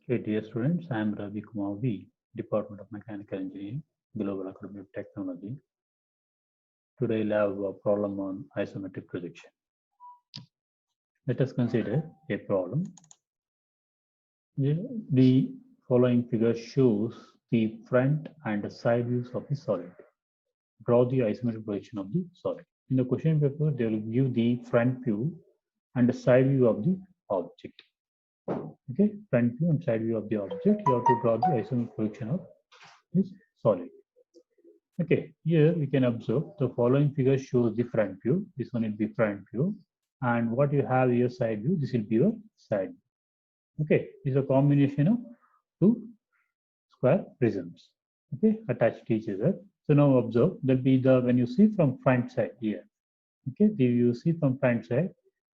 Okay, dear students, I am Ravi Kumar V, Department of Mechanical Engineering, Global Academy of Technology. Today, we'll have a problem on isometric projection. Let us consider a problem. The following figure shows the front and side views of the solid. Draw the isometric projection of the solid. In the question paper, they will give the front view and the side view of the object. Okay, front view and side view of the object. You have to draw the isometric projection of this solid. Okay, here we can observe the following figure shows the front view. This one will be front view. And what you have here side view, this will be your side view. Okay, this is a combination of two square prisms. Okay, attached to each other. So now observe that be the when you see from front side here. Okay, you see from front side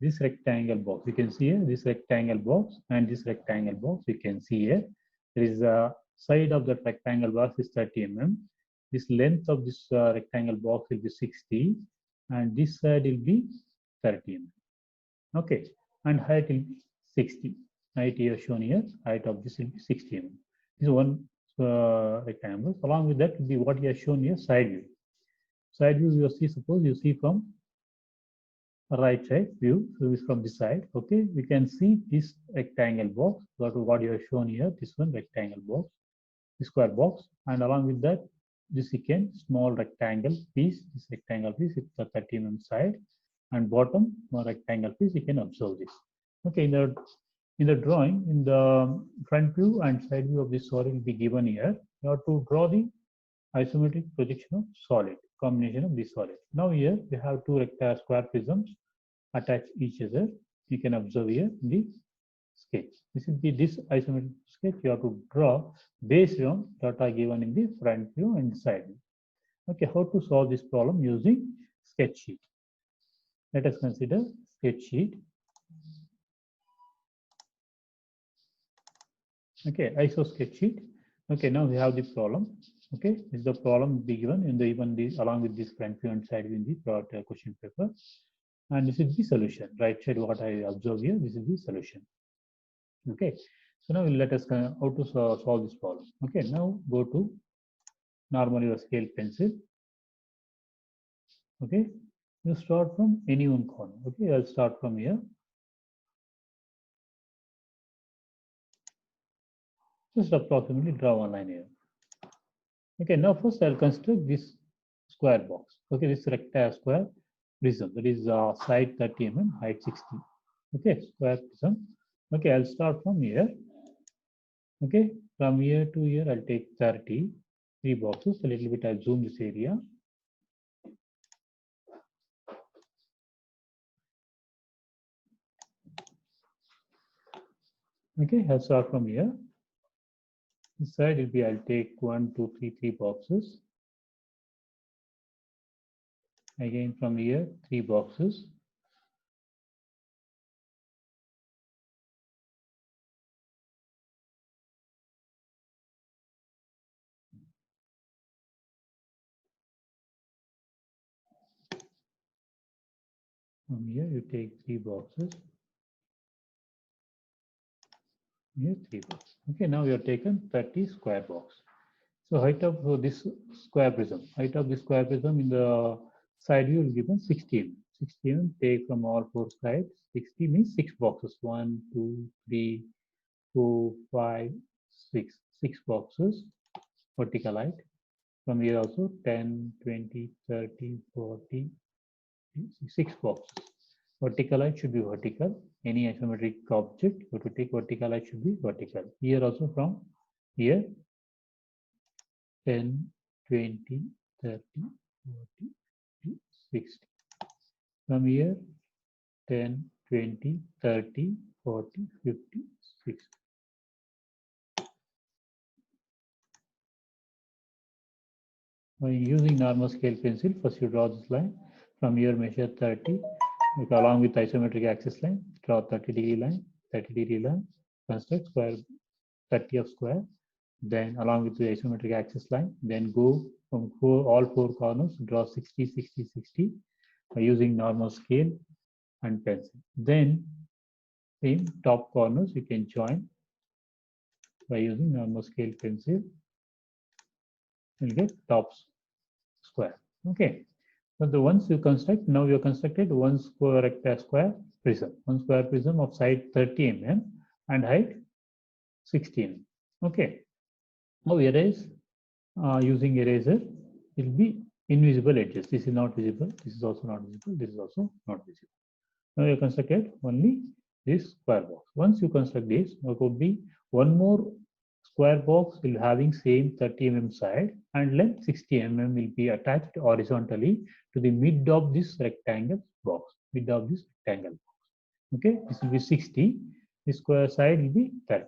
this rectangle box. You can see here this rectangle box and this rectangle box. You can see here there is a side of that rectangle box is 30 mm. This length of this rectangle box will be 60 and this side will be 30 mm. Okay, and height will be 60. Height here shown here, height of this will be 60 mm. This is one rectangle. Along with that will be what you have shown here, side view. Side view you see, suppose you see from right side view, so it's from this side. Okay, we can see this rectangle box, what you have shown here, this one rectangle box, the square box, and along with that, this again small rectangle piece, this rectangle piece, it's the 30 mm side, and bottom one rectangle piece, you can observe this. Okay, in the drawing, in the front view and side view of this solid will be given here. You have to draw the isometric projection of solid, combination of this solid. Now here we have two rectangular square prisms attached each other. You can observe here the sketch. This is this isometric sketch you have to draw based on data given in the front view and side view. Okay, how to solve this problem using sketch sheet? Let us consider sketch sheet. Okay, ISO sketch sheet. Okay, now we have the problem. Okay, this is the problem be given in the even the along with this front view and side view in the question paper. And this is the solution. Right side, what I observe here, this is the solution. Okay, so now let us how to solve this problem. Okay, now go to normally your scale pencil. Okay, you start from any one corner. Okay, I'll start from here. Just approximately draw one line here. Okay, now first I'll construct this square box. Okay, this rectangle square prism that is side 30 mm, height 60. Okay, square prism. Okay, I'll start from here. Okay, from here to here I'll take 3 boxes. A little bit I'll zoom this area. Okay, I'll start from here. This side will be I'll take 1, 2, 3 boxes. Again from here 3 boxes. From here you take 3 boxes. Here 3 boxes. Okay, now we have taken 30 square box. So height of this square prism, height of this square prism in the side view will given 16. 16 take from all 4 sides. 60 means 6 boxes. 1, 2, 3, 4, 5, 6. 6 boxes. Vertical height. From here also 10, 20, 30, 40, 6 boxes. Vertical height should be vertical. Any isometric object, you have to take vertical height should be vertical. Here also from here 10, 20, 30, 40, 60. From here 10, 20, 30, 40, 50, 60. By using normal scale pencil, first you draw this line. From here measure 30, along with isometric axis line, draw 30-degree line, 30-degree line, construct square 30 of square. Then along with the isometric axis line, then go from all 4 corners, draw 60, 60, 60 by using normal scale and pencil. Then in top corners, you can join by using normal scale pencil, you'll get top square. Okay. So the once you construct, now you have constructed one square prism, one square prism of side 30 mm and height 16. Okay. Now erase using eraser will be invisible edges. This is not visible. This is also not visible. This is also not visible. Now you constructed only this square box. Once you construct this, there could be one more square box will having same 30 mm side and length 60 mm will be attached horizontally to the mid of this rectangle box. Mid of this rectangle box. Okay, this will be 60. The square side will be 30.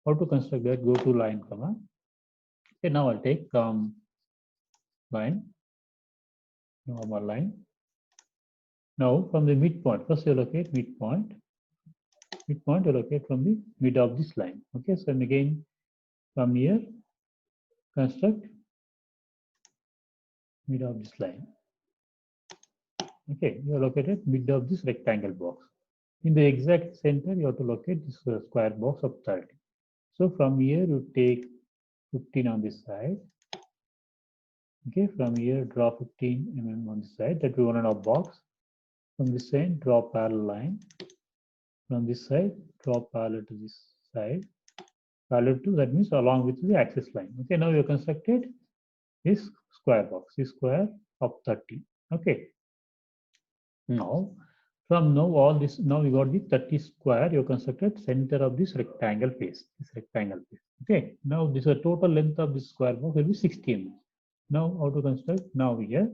How to construct that? Go to line command. Okay, now I'll take line, normal line. Now from the midpoint, first you locate midpoint. Midpoint you locate from the mid of this line. Okay, so again from here construct mid of this line. Okay, you are located mid of this rectangle box. In the exact center, you have to locate this square box of 30. So from here you take 15 on this side. Okay, from here draw 15 mm on this side. That we want in our box. From this side, draw parallel line. From this side, draw parallel to this side. Parallel to, that means along with the axis line. Okay, now you have constructed this square box, this square of 30. Okay. Now, from now all this, now you got the 30 square, you constructed center of this rectangle face, Okay. Now this is total length of this square box will be 16. Now how to construct? Now here,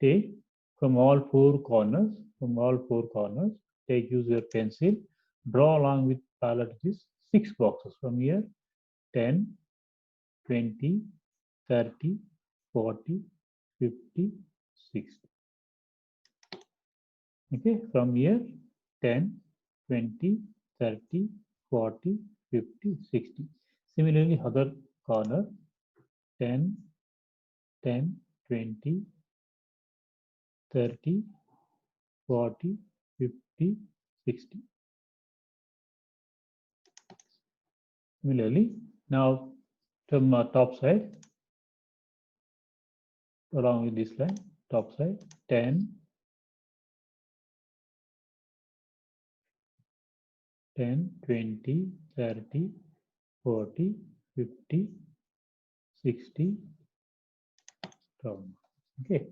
take from all four corners, take use your pencil, draw along with parallel to this 6 boxes from here, 10, 20, 30, 40, 50, 60. Okay, from here 10, 20, 30, 40, 50, 60. Similarly, other corner 10, 10, 20, 30, 40, 50, 60. Similarly, now from top side, along with this line, top side 10, 10, 20, 30, 40, 50, 60. Okay.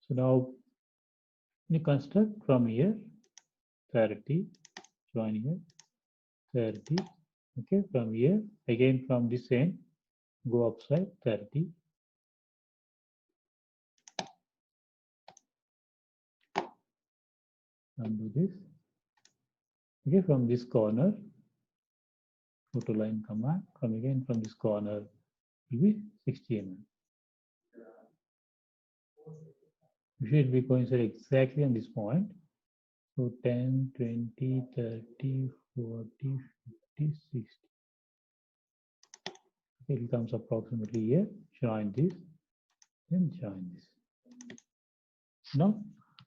So now you construct from here 30, join here 30. Okay, from here again from this end, go upside 30. Undo this. Okay, from this corner, go to line command. Come again from this corner will be 60 mm. You should be coincide exactly on this point. So 10, 20, 30, 40, 50, 60. Okay, it comes approximately here. Join this, then join this. Now,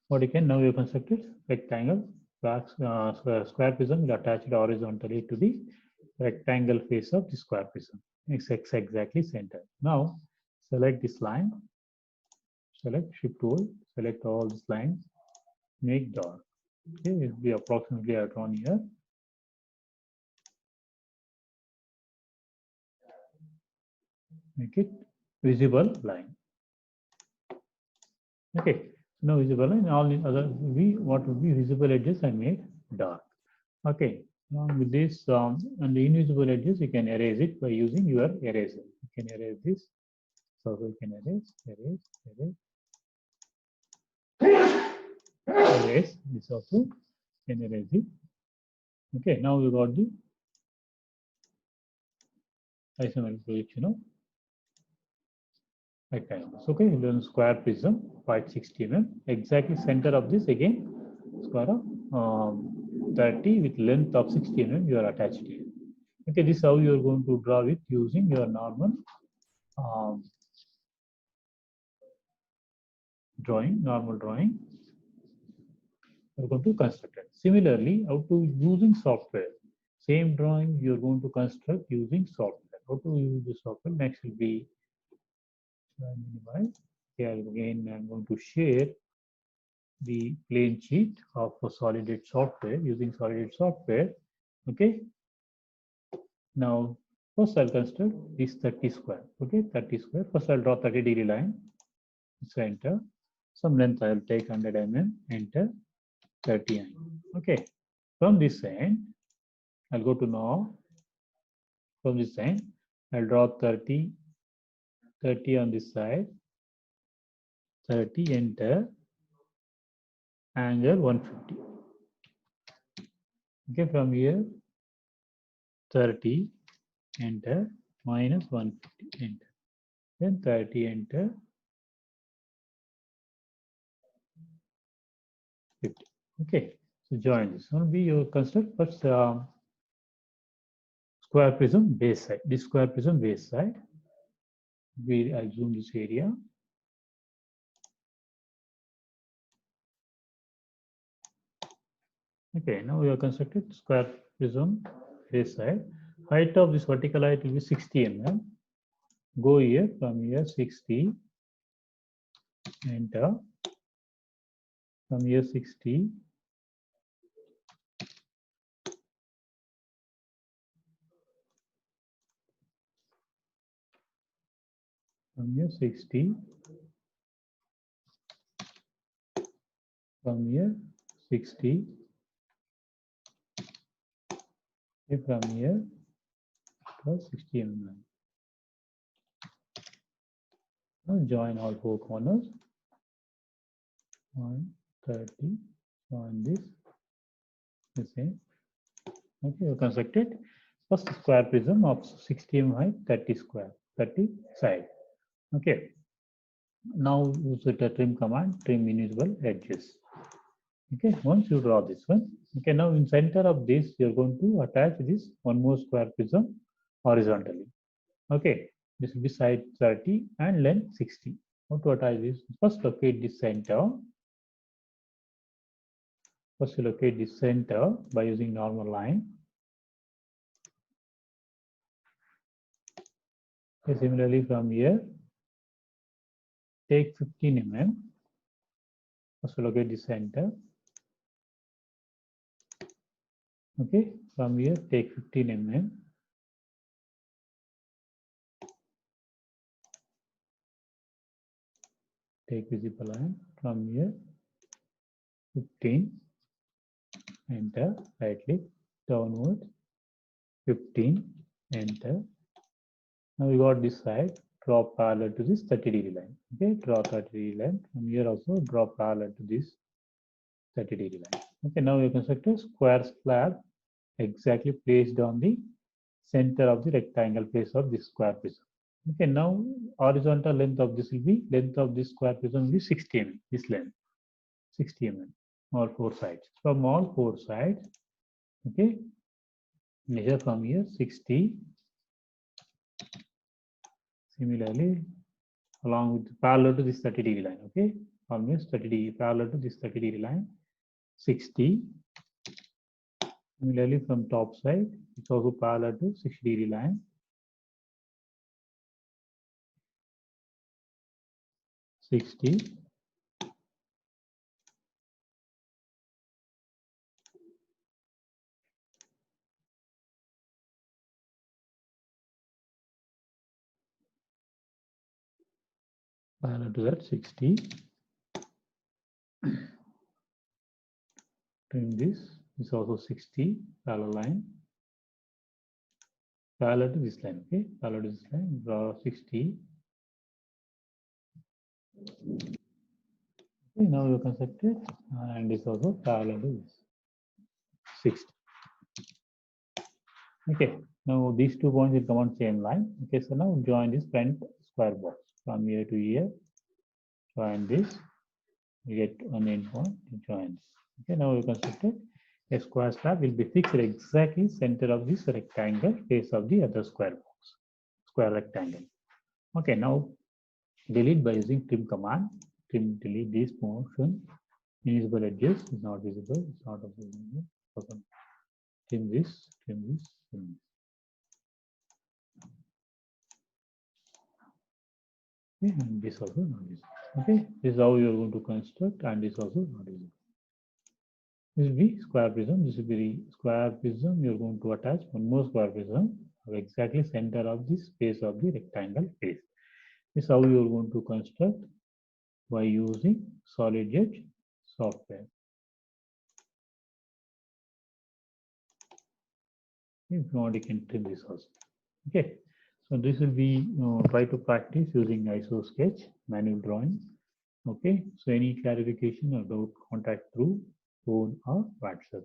what you can now you constructed rectangle square prism will attach it horizontally to the rectangle face of the square prism. It's exactly center. Now, select this line. Select shift tool. Select all these lines. Make dark. Okay, it will be approximately drawn here. Make it visible line. Okay, now visible line. All the other what would be visible edges I made dark. Okay, now with this and the invisible edges you can erase it by using your eraser. You can erase this. So you can erase. Erase this also. Can erase it. Okay, now we got the isometric projection of rectangles. Okay, then square prism, height 60 mm. Exactly center of this again, square of 30 with length of 60 mm. You are attached here. Okay, this is how you are going to draw it using your normal normal drawing. We're going to construct it. Similarly, how to using software. same drawing you're going to construct using software. How to use the software? Next will be minimize. Here again, I'm going to share the plain sheet of a Solidate software using Solidate software. Okay. Now, first I'll construct this 30 square. Okay, 30 square. First I'll draw 30-degree line. So enter. Some length I'll take 100 mm. Enter 30 mm. Okay. From this end, I'll go to now. From this end, I'll draw 30 on this side. 30. Enter. Angle 150. Okay, from here 30, enter, minus 150, enter. Then 30, enter, 50. Okay, so join this. One be your construct first square prism base side. This square prism base side. I'll zoom this area. Okay, now we have constructed square prism base side. Height of this vertical height will be 60 mm. Go here, from here 60, enter. From here 60, from here 60, from here 60, from here plus 60 mm. Now join all four corners. 130. Join this. The same. Okay, you constructed first square prism of 60 mm height, 30 square, 30 side. Okay. Now use the trim command, trim invisible edges. Okay, once you draw this one, okay, now in center of this, you're going to attach this one more square prism horizontally. Okay, this will be side 30 and length 60. How to attach this? First locate the center. First you locate the center by using normal line. Okay, similarly from here, take 15 mm. First locate the center. Okay, from here take 15 mm. Take visible line from here 15, enter, right click, downward 15, enter. Now we got this side, draw parallel to this 30-degree line. Okay, draw 30-degree line. From here also draw parallel to this 30-degree line. Okay, now we construct a square slab exactly placed on the center of the rectangle face of this square prism. Okay, now horizontal length of this will be, length of this square prism will be 60 mm, this length, 60 mm, all four sides. From all four sides, okay, measure from here 60. Similarly, along with parallel to this 30-degree line, okay, almost 30-degree, parallel to this 30-degree line, 60. Similarly, from top side, it's also parallel to 60-degree line. 60. Parallel to that 60. Trim this is also 60 parallel line. Parallel to this line, okay? Parallel to this line, draw 60. Okay, now you construct it, and it's also parallel to this 60. Okay, now these 2 points will come on same line. Okay, so now join this front square box from here to here. Join this. You get one end point. Join this. Okay, now you constructed a square slab will be fixed exactly center of this rectangle face of the other square box, square rectangle. Okay, now delete by using trim command. Trim, delete this portion. Invisible edges is not visible. It's not visible. trim this, trim this, trim this. Okay, and this also not visible. Okay, this is how you are going to construct, and this also not visible. This will be square prism. This will be the square prism. You are going to attach one more square prism of exactly center of the space of the rectangle face. This is how you are going to construct by using solid edge software. If you want, you can trim this also. Okay, so this will be try to practice using ISO sketch manual drawing. Okay, so any clarification or doubt, contact through phone or WhatsApp.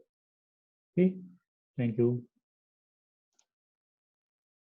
Okay, thank you.